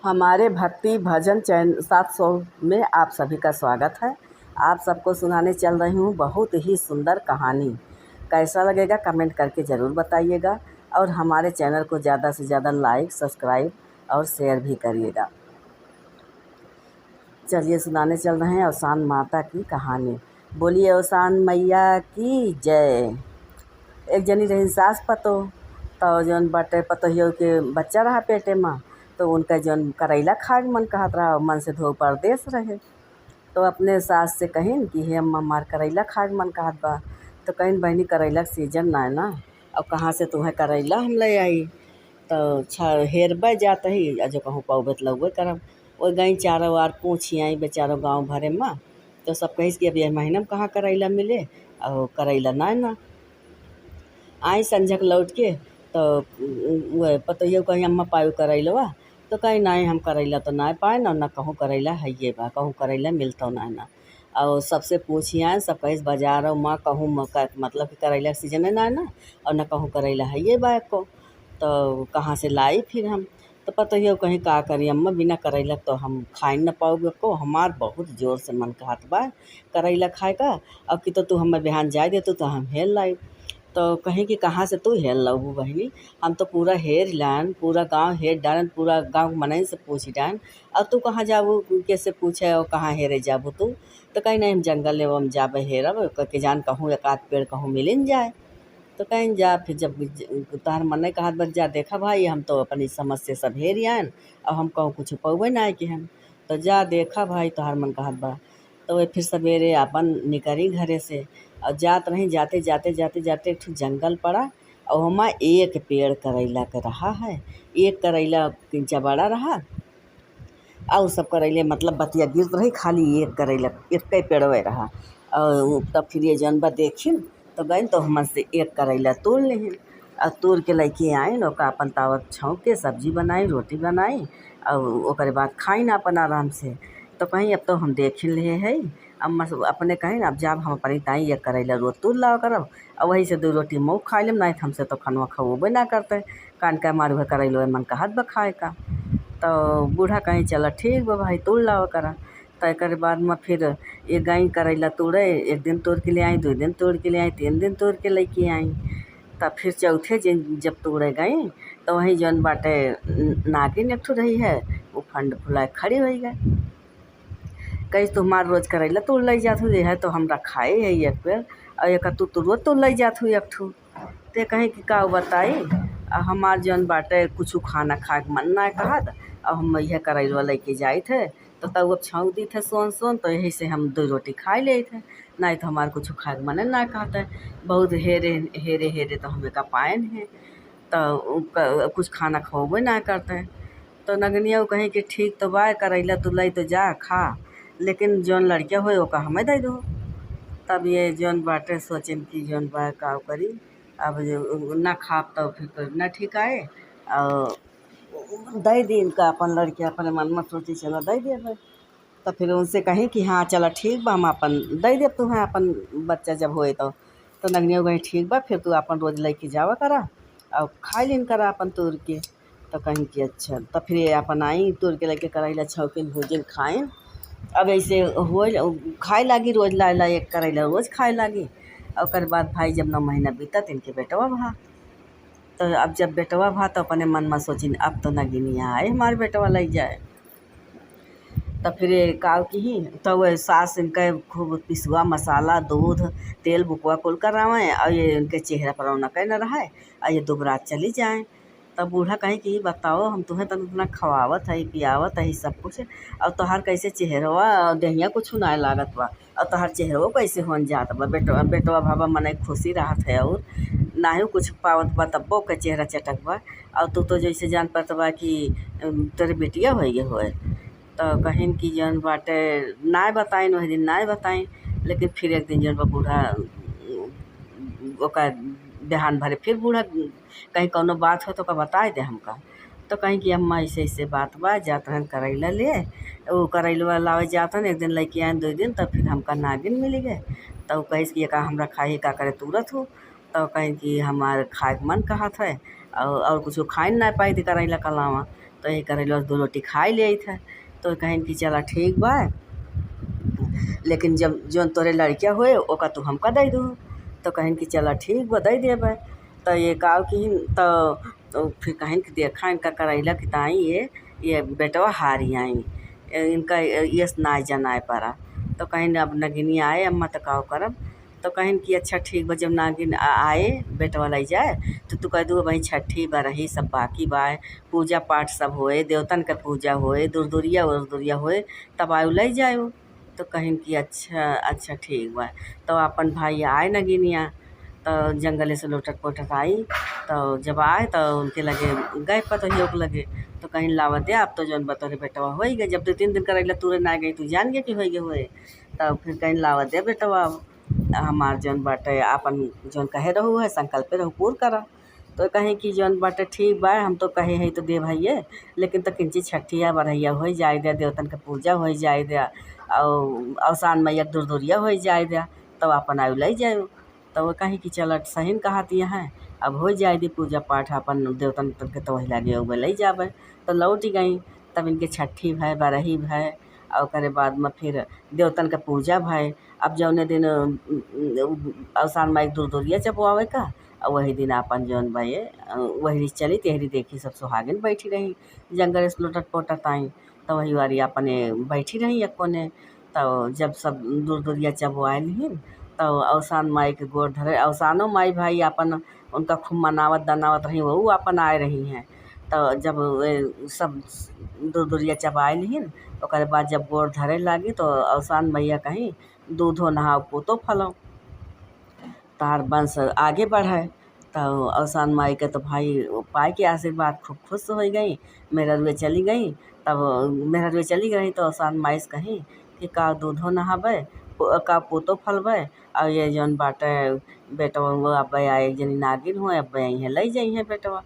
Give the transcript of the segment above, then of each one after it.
हमारे भक्ति भजन चैनल 700 में आप सभी का स्वागत है। आप सबको सुनाने चल रही हूँ बहुत ही सुंदर कहानी। कैसा लगेगा कमेंट करके ज़रूर बताइएगा और हमारे चैनल को ज़्यादा से ज़्यादा लाइक, सब्सक्राइब और शेयर भी करिएगा। चलिए सुनाने चल रहे हैं औसान माता की कहानी। बोलिए औसान मैया की जय। एक जनी रही सास पतो, तो जौन बाटे पतोहियो के बच्चा रहा पेटे में, तो उनका जौन करैला खाए मन कहत रहा, मन से धो परदेस रहे। तो अपने सास से कहिन कि हे अम्मा हमार करैला खाए मन कहत बा। तो कहिन बहनी करैला के सीजन ना है ना, अब कहाँ से तुम्हें करैला हम ले आई। तो हेरबे जात ही जो कहूँ पौबे तो लौबे करब। वो गई चारों वार पूछी आई बेचारो गाँव भरे में। तो सब कहिस कि अब यह महीना में कहाँ करैला मिले और करैला ना आई संझक लौट के। तो वह पतोहियो कहीं अम्मा पायु करैलवा। तो कहीं नहीं हम करैला तो ना पाए ना कहूँ करैला है ये बा, कहूँ करैला मिलता ना। और सबसे पूछी आए, सब कहीं बाजार माँ कहूँ मतलब कि करैला के सीजन है ना और न कहूँ करैला है ये बा को। तो कहाँ से लाई फिर हम। तो पतोहियो कहीं का करी अम्मा बिना करैला तो हम खाई न पाओगे को, हमार बहुत जोर से मन कहत बा करैला खाए का। अब कि तो तू हमें बिहान जाए दे तो हम हेल लाई। तो कहीं कि कहाँ से तू हेल लहू बहनी, हम तो पूरा हेर लान, पूरा गांव हेर डालन, पूरा गांव मनई से पूछ डान। अब तू कहाँ जाबू कैसे पूछे और कहाँ हेरे जाबू तू। तो कहीं नहीं हम जंगल ले हम जाबे हेरब के जान कहूँ एक आध पेड़ कहूँ मिलिन जाए। तो कहीं जा फिर जब तार मन नहीं कहत बस जा देखा भाई हम तो अपनी समझ से सब हेर आन, अब हम कहूँ कुछ पौबे ना कि हम। तो जा देखा भाई तोहार मन कहत बा। तो वे फिर सवेरे अपन निकली घरे से और जात रही, जाते जाते जाते जाते एक ठो जंगल पड़ा और वहाँ एक पेड़ करैला का रहा है। एक करैला किंचा बड़ा रहा और सब करैले मतलब बतिया गिरत रही, खाली एक करैला एक पेड़वे रहा। और तब फिर ये जनबा देखिन तो गई तो हमन से एक करैला तोड़ लेहिन और तोड़ के लेके आइन, ओका अपन तावत छौंक के सब्जी बनाई, रोटी बनाई और ओकरे बाद खाइन अपन आराम से। तो कहीं अब तो हम देख ले है अम्मा से अपने कहीं अब जब हम अपनी ताई एक करैला रोज तोड़ लाओ करब और वही से 2 रोटी मऊ खा लेम, नहीं हमसे तो खनवा खबे ना करते। कान का मारू है करैलो मन कहत बा खाए का। तो बूढ़ा कहीं चला ठीक बा भाई तोड़ लाओ करा। तो एक बाद में फिर ये गई करैला तोड़े, एक दिन तोड़ के ले आई, 2 दिन तोड़ के ले आई, 3 दिन तोड़ के लेके आई। तब फिर चौथे दिन जब तोड़े गई तो वहीं जौन बाटे नागिन एक ठो रही है, वो फंड फुलाए खड़ी हो गई। कहीं तुम्हार रोज करैला तोड़ लै जात हुई है तो हमरा खाए है एक पेड़ और एक तू रोज तोड़ लै जात हुई एक ठू। ते कहीं कि का बताई हमार जौन बाटे कुछ खाना खाए के मन ना कहत और हम यह करैलवा लेके जाए थे। तो तब अब छौंक दी थे सोन तो यही से हम 2 रोटी खा ले थे, नहीं तो हमार कुछ खाए के मन ना कहते। बहुत हेरे हेरे हेरे तो हमें का पायन है तो कुछ खाना खोबे ना करते। तो नगनिया कहीं कि ठीक तो बा करैला तू लै तो जा खा, लेकिन जौन लड़किया होए ओका हमें दे दो। तब ये जौन बाटे सोचन कि जौन बा का करी, अब जो ना खाब तो फिर ना ठीक आए और दे दी इनका अपन लड़किया अपने मन में सोची चलो दे दे। तो फिर उनसे कहीं कि हाँ चलो ठीक बा हम अपन दे दे तुम्हें अपन बच्चा जब होए तो नगनिया कहीं ठीक बा फिर तू अपन रोज लेके जावा करा और खा लिन करा अपन तोड़ के। तो कहीं कि अच्छा। तो फिर ये अपन आई तोड़ के लेके करैला छौकिन भूजिन खाएं। अब ऐसे हो खाए लागी रोज ला एक करैला रोज खाए लागी। और ओकर बाद भाई जब 9 महीना बीतत इनके बेटवा भा। तो अब जब बेटवा भा तो अपने मन में सोचिन अब तो नगिनिया आए हमारे बेटवा लग जाए। तो फिर काव की ही तो वह सास इनका खूब पिसुआ मसाला दूध तेल बुकवा कुल करावें और ये इनके चेहरा पर रौनक न रहा और ये दुबरात चली जाए। तब बूढ़ा कहीं कि बताओ हम तुम्हें तो इतना खवावत है पियावत है सब कुछ और तोहार कैसे चेहरवा और देहिया कुछ ना लागत बा और तोहार चेहरवा कैसे होन जात बा। बेटवा भाबा मन खुशी रहत है और ना ही कुछ पावत बा तब्बो के चेहरा चटक बा। और तू तो जैसे जान पात बा कि तेरे बेटिया होए। तो कहिन कि जौन बाटे ना बताइन वही दिन ना बताइन, लेकिन फिर एक दिन जौन बा बूढ़ा ओका बिहान भरे फिर बूढ़ा कहीं कौनो बात हो तो का बताए दे हमका। तो कहीं कि अम्मा ऐसे ऐसे बात बा जात रहन करैला ले वो करैलवा लावे जात हन, एक दिन लेके आए 2 दिन तब फिर हमका नागिन मिल गए। तो कहिस कि का हमरा खाए का करे तुरत हो। तो कहीं कि हमार खाए के मन कहत है और कुछ खाई ना पाई थी करैला कलावा, तो यही करैला 2 रोटी खाई ले थे। तो कहिन कि चला ठीक बा, लेकिन जब जौन तोरे लड़किया होए ओका तू हमका दे दू। तो कहिन कि चला ठीक बा दे देबे। तो ये काव किन तो फिर कहिन कि देखा इनका करैला कि ताई ये बेटवा हारी आई, इनका ये ना जनाए पड़ा। तो कहिन अब नगिनी आए अम्मा तो काव करब। तो कहिन कि अच्छा ठीक बा, जब नागिन आए बेटवा ले जाए तो तू कह दू भाई छठी बरही सब बाकी बाए, पूजा पाठ सब होए, देवतन के पूजा होए, दूरदुरिया उरदुरिया होए, तब आयु ले जायो। तो कहिन कि अच्छा अच्छा ठीक बा। तो अपन भाई आए नगिनिया, तो जंगले से लोटत पोटत आई। तो जब आए तो उनके लगे गए पतोहियों के लगे। तो कहीं लावा दे आप तो जौन बतौरे बेटवा हो गए, जब 2-3 दिन करैला तुरे ना गई तू जान गए कि हो गए हुए। तब फिर कहीं लावा दे बेटवा हमार जौन बाटे आपन जौन कहे रहू है संकल्प रहू पूर करा। तो कहीं कि जौन बाटे ठीक बा, हम तो कहे है तो दे भैया, लेकिन तो किंची छठिया बरहिया हो जाए दे, देवतन के पूजा हो जाए दे, और अवसान मैया दूरदुरिया हो जाए दे, तब अपन आयु ले जाओ। तो वो कहीं कि चल सही कहती है, अब हो जाए दी पूजा पाठ अपन देवतन के तो वही लगे उगे ले जाबे। तो लौट गई। तब इनके छठी भय बरही भय, और करे बाद में फिर देवतन के पूजा भय। अब जौने दिन अवसान माई दूरदुरिया चपवावे का, और वही दिन अपन जौन भाई वही चली तेहरी देखी सब सुहागिन बैठी रही जंगल से लोटत पोटत आई। तो वही वारी अपने बैठी रही एक कोने। तो जब सब दूरदुरिया चबवाइल हिन, तो अवसान माई के गोड़ धरे, अवसानो माई भाई अपन उनका खूब मनावत दनावत रही, वही अपन आए रही हैं। तो जब सब दूरदुरिया चबाइल हिन, ओकरे बाद जब गोड़ धरे लागी तो अवसान मैया कहीं दूधो नहाओ पोतो फलो तार वंश आगे बढ़े। तो अवसान माई के तो भाई पाए के आशीर्वाद खूब खुश हो गई। मेहरुए चली गई। तब मेहरुए चली गई तो अवसान माई से कहीं कि का दूधो नहाबे, का पोतो फलबे, और ये जौन बाटे बेटवा वो अब एक जनी नागिन हुए अब यहाँ ले जाइ है बेटवा।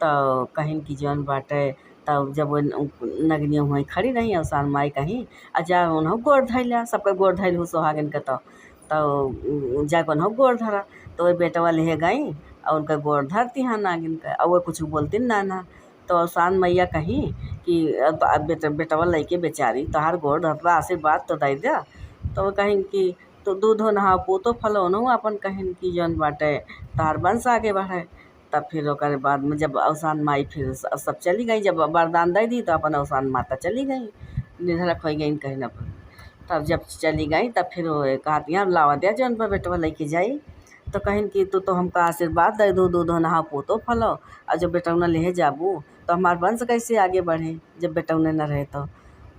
तो कहीं कि जौन बाटे तब जब वो नगनिया हुई खड़ी रही अवसान माई कहीं जा उन्हों गोड़ धैला, सबके गोड़ धैल हो सोहागिन के। तो जाके उन्हों गोड़ धरा। तो वही बेटवा ले गई और उनका गोड़ धरती हाँ नागिन का, और वो कुछ बोलती ना। तो अवसान मैया कहीं कि अब बेटवा लैके बेचारी तोहार गोड़ धरला आशीर्वाद तो दे दे। तो वो कहीं कि तो दूधो नहाओ पोतो फलो उन्हों अपन कहीं कि जौन बाटे तोहार वंश आगे बढ़े। तब फिर ओकरे बाद में जब अवसान माई फिर सब चली गई, जब वरदान दे दी तो अपन अवसान माता चली गई, निधड़क हो गई कहीं ना। तब जब चली गई तब फिर वो कहती हैं लावा दिया जौन पर बेटवा लेके जाई। तो कहिन कि तू तो हमका आशीर्वाद दे दो, दूधो नहा पोतो फलो, और जब बेटौना ले जाबू तो हमार वंश कैसे आगे बढ़े जब बेटौने न रहे। तो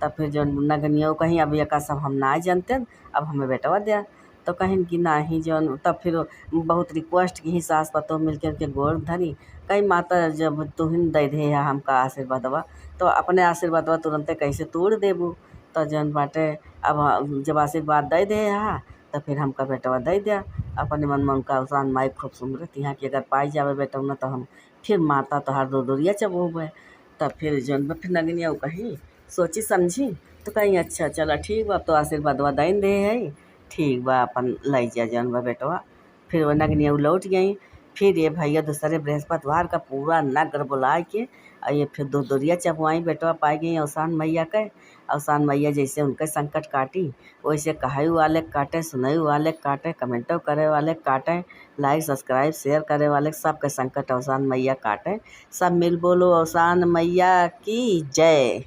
तब फिर जौन नगनियो कहीं अब यका सब हम ना जानते, अब हमें बेटवा दिया। तो कहिन कि नाही जौन, तब फिर बहुत रिक्वेस्ट की सास पतो मिल के उनके गोड़ धरी, कहीं माता जब तुहिन दे दे हमका आशीर्वादवा, तो अपने आशीर्वादवा तुरंते कैसे तोड़ देबू। तो जौन बाटे अब जब आशीर्वाद दे दे तो फिर हमका बेटवा दे दिया। अपने मन में उनका अवसान माई खूब सुमरत यहाँ कि अगर पाई जावे बेटवा तो हम फिर माता तोहार दूरदुरिया चबोबे। तब फिर जौन बा फिर नगनिया कहीं सोची समझी तो कहीं अच्छा चला ठीक बा, अब तो आशीर्वादवा दैन दे है, ठीक बा अपन लै जा जौन बा बेटवा। फिर वो नगनिया लौट गई। फिर ये भैया दूसरे बृहस्पतिवार का पूरा नगर बुला के और ये फिर दूरदुरिया चबवाई बेटवा पाई गई अवसान मैया के। अवसान मैया जैसे उनके संकट काटी वैसे कहाई वाले काटे, सुनाई वाले काटे, कमेंटो करे वाले काटे, लाइक सब्सक्राइब शेयर करे वाले सबके संकट अवसान मैया काटे। सब मिल बोलो अवसान मैया की जय।